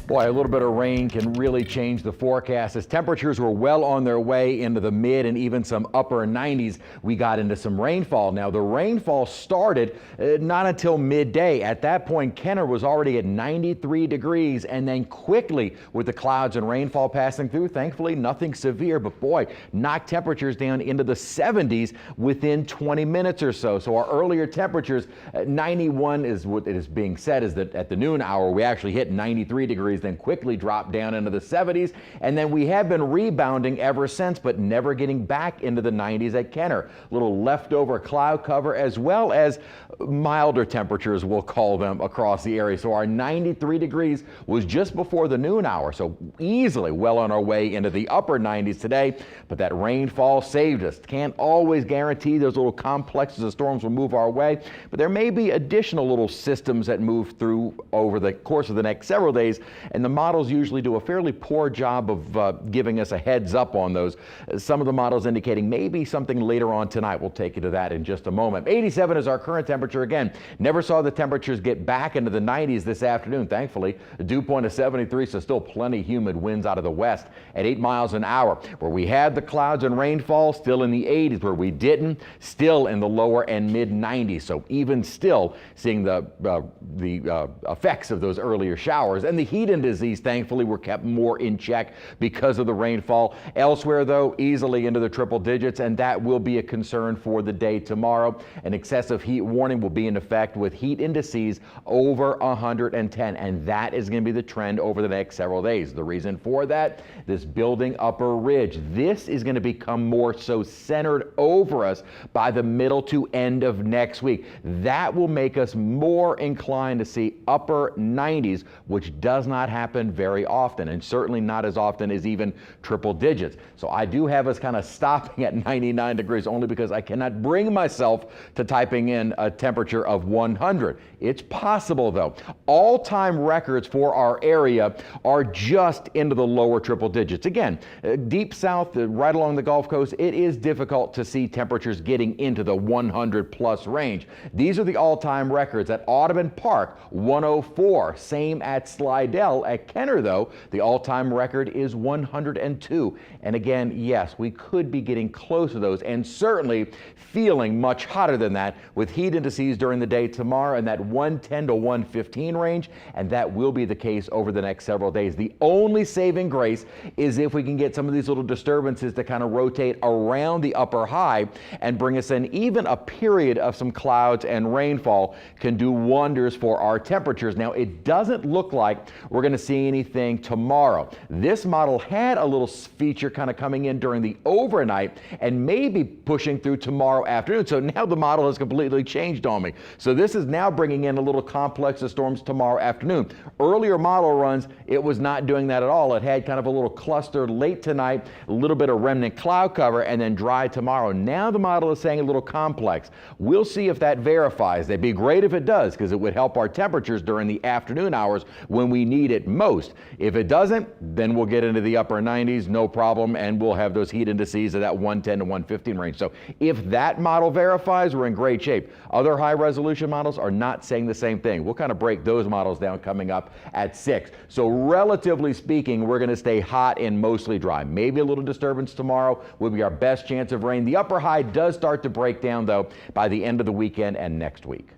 Boy, a little bit of rain can really change the forecast. As temperatures were well on their way into the mid and even some upper 90s, we got into some rainfall. Now, the rainfall started not until midday. At that point, Kenner was already at 93 degrees, and then quickly with the clouds and rainfall passing through, thankfully nothing severe, but boy, knocked temperatures down into the 70s within 20 minutes or so. So our earlier temperatures, 91 is what it is being said is that at the noon hour, we actually hit 93 degrees, then quickly dropped down into the 70s, and then we have been rebounding ever since, but never getting back into the 90s at Kenner. Little leftover cloud cover as well as milder temperatures, we'll call them, across the area. So our 93 degrees was just before the noon hour, so easily well on our way into the upper 90s today, but that rainfall saved us. Can't always guarantee those little complexes of storms will move our way, but there may be additional little systems that move through over the course of the next several days, and the models usually do a fairly poor job of giving us a heads up on those. Some of the models indicating maybe something later on tonight. We'll take you to that in just a moment. 87 is our current temperature. Again, never saw the temperatures get back into the 90s this afternoon, thankfully. A dew point of 73, so still plenty humid winds out of the west at 8 miles an hour. Where we had the clouds and rainfall, still in the 80s. Where we didn't, still in the lower and mid 90s. So even still seeing the effects of those earlier showers. And the heat indices, thankfully, were kept more in check because of the rainfall. Elsewhere, though, easily into the triple digits, and that will be a concern for the day tomorrow. An excessive heat warning will be in effect with heat indices over 110, and that is going to be the trend over the next several days. The reason for that, this building upper ridge. This is going to become more so centered over us by the middle to end of next week. That will make us more inclined to see upper 90s, which does not happen very often, and certainly not as often as even triple digits. So I do have us kind of stopping at 99 degrees only because I cannot bring myself to typing in a temperature of 100. It's possible, though. All-time records for our area are just into the lower triple digits. Again, deep south, right along the Gulf Coast, it is difficult to see temperatures getting into the 100 plus range. These are the all-time records at Audubon Park, 104. Same at Slidell. At Kenner, though, the all-time record is 102. And again, yes, we could be getting close to those and certainly feeling much hotter than that with heat indices during the day tomorrow in that 110 to 115 range, and that will be the case over the next several days. The only saving grace is if we can get some of these little disturbances to kind of rotate around the upper high and bring us in. Even a period of some clouds and rainfall can do wonders for our temperatures. Now, it doesn't look like we're going to see anything tomorrow. This model had a little feature kind of coming in during the overnight and maybe pushing through tomorrow afternoon. So now the model has completely changed on me. So this is now bringing in a little complex of storms tomorrow afternoon. Earlier model runs, it was not doing that at all. It had kind of a little cluster late tonight, a little bit of remnant cloud cover, and then dry tomorrow. Now the model is saying a little complex. We'll see if that verifies. It'd be great if it does, because it would help our temperatures during the afternoon hours when we need it most. If it doesn't, then we'll get into the upper 90s, no problem, and we'll have those heat indices of that 110 to 115 range. So if that model verifies, we're in great shape. Other high resolution models are not saying the same thing. We'll kind of break those models down coming up at 6. So relatively speaking, we're going to stay hot and mostly dry. Maybe a little disturbance tomorrow will be our best chance of rain. The upper high does start to break down, though, by the end of the weekend and next week.